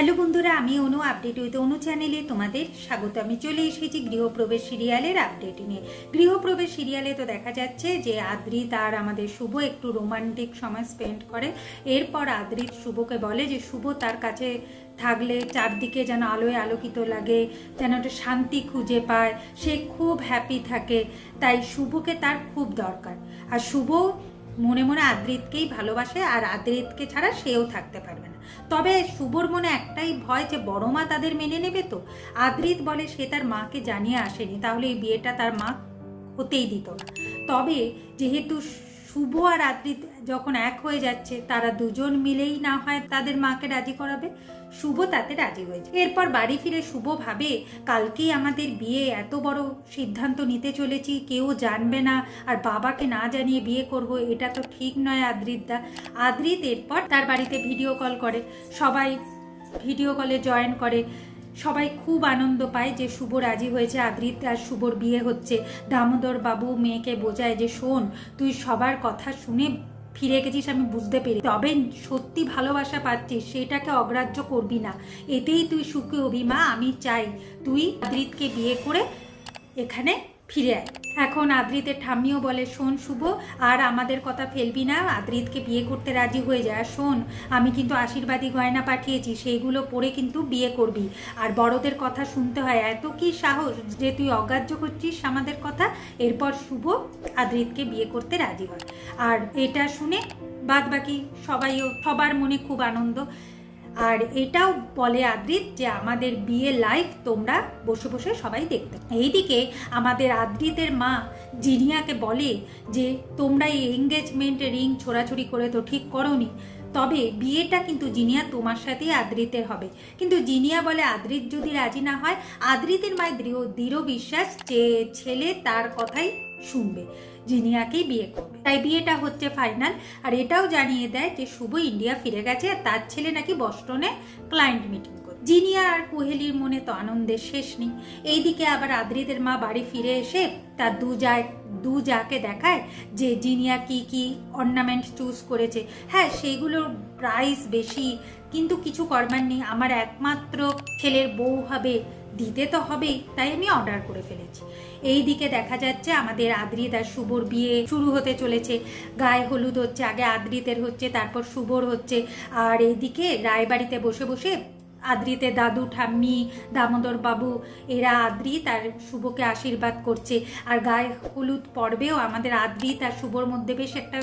Hello বন্ধুরা, আমি অনু update with অনু চ্যানেলে তোমাদের স্বাগত। আমি চলে এসেছি গৃহপ্রবেশ সিরিয়ালের আপডেট নিয়ে। গৃহপ্রবেশ সিরিয়ালে তো দেখা যাচ্ছে যে আদ্রিত আর আমাদের শুভ একটু রোমান্টিক সময় স্পেন্ড করে। এরপর আদ্রিত শুভকে বলে যে শুভ তার কাছে থাকলে চারদিকে যেন আলোয় আলোকিত লাগে, যেন একটা শান্তি খুঁজে পায়, সে খুব হ্যাপি থাকে, তাই শুভকে তার খুব দরকার। আর শুভ মনে মনে আদ্রিতকেই ভালোবাসে, আর আদ্রিতকে ছাড়া সেও থাকতে পারবে না। তবে শুভর মনে একটাই ভয় যে বড় মা তাদের মেনে নেবে তো। আদ্রিত বলে সে তার মাকে জানিয়ে আসেনি, তাহলে এই বিয়েটা তার মা হতেই দিত না। তবে যেহেতু শুভ আর আদ্রিত যখন এক হয়ে যাচ্ছে, তারা দুজন মিলেই না হয় তাদের মাকে রাজি করাবে। শুভ তাতে রাজি হয়েছে। এরপর বাড়ি ফিরে শুভ ভাবে কালকেই আমাদের বিয়ে, এত বড় সিদ্ধান্ত নিতে চলেছি, কেউ জানবে না, আর বাবাকে না জানিয়ে বিয়ে করব, এটা তো ঠিক নয় আদ্রিতদা। আদ্রিত এরপর তার বাড়িতে ভিডিও কল করে, সবাই ভিডিও কলে জয়েন করে। সবাই খুব আনন্দ পায় যে শুভ রাজি হয়েছে, আদ্রিত আর শুভর বিয়ে হচ্ছে। দামোদর বাবু মেয়েকে বোঝায় যে শোন, তুই সবার কথা শুনে ফিরে গেছিস, আমি বুঝতে পেরে, তবে সত্যি ভালোবাসা পাচ্ছিস, সেটাকে অগ্রাহ্য করবি না, এতেই তুই সুখী হবি মা। আমি চাই তুই আদ্রিতকে বিয়ে করে এখানে ফিরে আয়। এখন আদ্রিতের ঠাম্মিও বলে শোন শুভ, আর আমাদের কথা ফেলবি না, আদ্রিতকে বিয়ে করতে রাজি হয়ে যায়। শোন, আমি কিন্তু আশীর্বাদী গয়না পাঠিয়েছি, সেইগুলো পরে কিন্তু বিয়ে করবি, আর বড়দের কথা শুনতে হয়। এত কি সাহস যে তুই অগ্রাহ্য করছিস আমাদের কথা। এরপর শুভ আদ্রিতকে বিয়ে করতে রাজি হয়। আর এটা শুনে বাদ বাকি সবার মনে খুব আনন্দ। আর এটাও বলে আদ্রিত যে আমাদের বিয়ে লাইভ তোমরা বসে বসে সবাই দেখতে। এইদিকে আমাদের আদ্রিতের মা জিনিয়াকে বলে যে তোমরা এই এঙ্গেজমেন্ট রিং ছোড়াছুড়ি করে তো ঠিক করোনি, তবে বিয়েটা কিন্তু জিনিয়া তোমার সাথেই আদ্রিতের হবে। কিন্তু জিনিয়া বলে আদ্রিত যদি রাজি না হয়, আদ্রিতের মায়ের দৃঢ় বিশ্বাস যে ছেলে তার কথাই শুনবে, জিনিয়াকেই বিয়ে করবে, তাই বিয়েটা হচ্ছে ফাইনাল। আর এটাও জানিয়ে দেয় যে শুভ ইন্ডিয়া ফিরে গেছে, আর তার ছেলে নাকি বস্টনে ক্লায়েন্ট মিটিং করে। জিনিয়া আর কোহেলির মনে তো আনন্দের শেষ নেই। এইদিকে আবার আদ্রিতের মা বাড়ি ফিরে এসে তার দু যাকে দেখায় যে জিনিয়া কি কি অর্নামেন্ট চুজ করেছে। হ্যাঁ, সেইগুলোর প্রাইস বেশি, কিন্তু কিছু করবার নেই, আমার একমাত্র ছেলের বউ হবে, দিতে তো হবেই, তাই আমি অর্ডার করে ফেলেছি। এই দিকে দেখা যাচ্ছে আমাদের আদ্রিত আর শুভর বিয়ে শুরু হতে চলেছে। গায়ে হলুদ হচ্ছে, আগে আদ্রিতের হচ্ছে, তারপর শুভর হচ্ছে। আর এইদিকে রায়বাড়িতে বসে বসে আদ্রিতের দাদু ঠাম্মি দামোদর বাবু এরা আদ্রিত আর শুভকে আশীর্বাদ করছে। আর গায়ে হলুদ পর্বেও আমাদের আদ্রিত আর শুভর মধ্যে বেশ একটা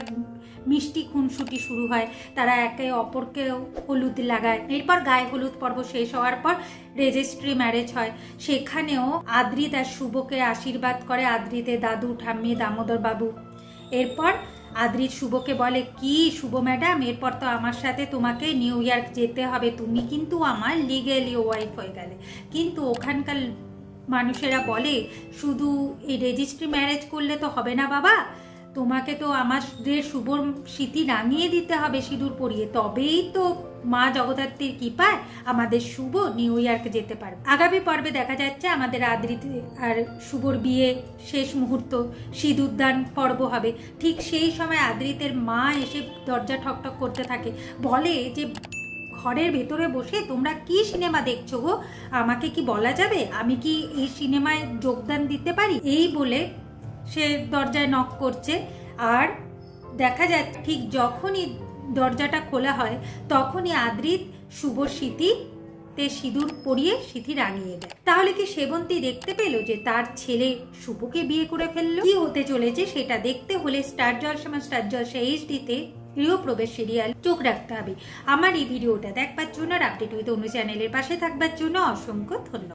মিষ্টি খুনসুটি শুরু হয়, তারা একে অপরকে হলুদ লাগায়। এরপর গায়ে হলুদ পর্ব শেষ হওয়ার পর রেজিস্ট্রি ম্যারেজ হয়, সেখানেও আদ্রিত আর শুভকে আশীর্বাদ করে আদ্রিতের দাদু ঠাম্মি দামোদর বাবু। এরপর আদ্রিত শুভকে বলে কি শুভ ম্যাডাম, এরপর তো আমার সাথে তোমাকে নিউ ইয়র্ক যেতে হবে, তুমি কিন্তু আমার লিগেলি ওয়াইফ হয়ে গেলে। কিন্তু ওখানকার মানুষেরা বলে শুধু এই রেজিস্ট্রি ম্যারেজ করলে তো হবে না বাবা, তোমাকে তো আমাদের শুভর স্মৃতি রাঙিয়ে দিতে হবে সিঁদুর পরিয়ে, তবেই তো মা জগদ্ধাত্রীর কৃপায় আমাদের শুভ নিউ ইয়র্ক যেতে পারবে। আগামী পর্বে দেখা যাচ্ছে আমাদের আদ্রিত আর শুভর বিয়ে শেষ মুহূর্ত, সিঁদুরদান পর্ব হবে। ঠিক সেই সময় আদ্রিতের মা এসে দরজা ঠকঠক করতে থাকে, বলে যে ঘরের ভেতরে বসে তোমরা কি সিনেমা দেখছো গো, আমাকে কি বলা যাবে, আমি কি এই সিনেমায় যোগদান দিতে পারি। এই বলে সে দরজায় নক করছে। আর দেখা যায় ঠিক যখনই দরজাটা খোলা হয়, তখনই আদ্রিত শুভর স্মৃতিতে সিঁদুর পরিয়ে সিঁথি রাঙিয়ে দেয়। তাহলে কি সেবন্তী দেখতে পেল যে তার ছেলে শুভকে বিয়ে করে ফেললো? কি হতে চলেছে সেটা দেখতে হলে স্টার জলসা এইচডিতে গৃহপ্রবেশ সিরিয়াল চোখ রাখতে হবে। আমার এই ভিডিওটা দেখবার জন্য আর আপডেট উইথ অনু চ্যানেলের পাশে থাকবার জন্য অসংখ্য ধন্যবাদ।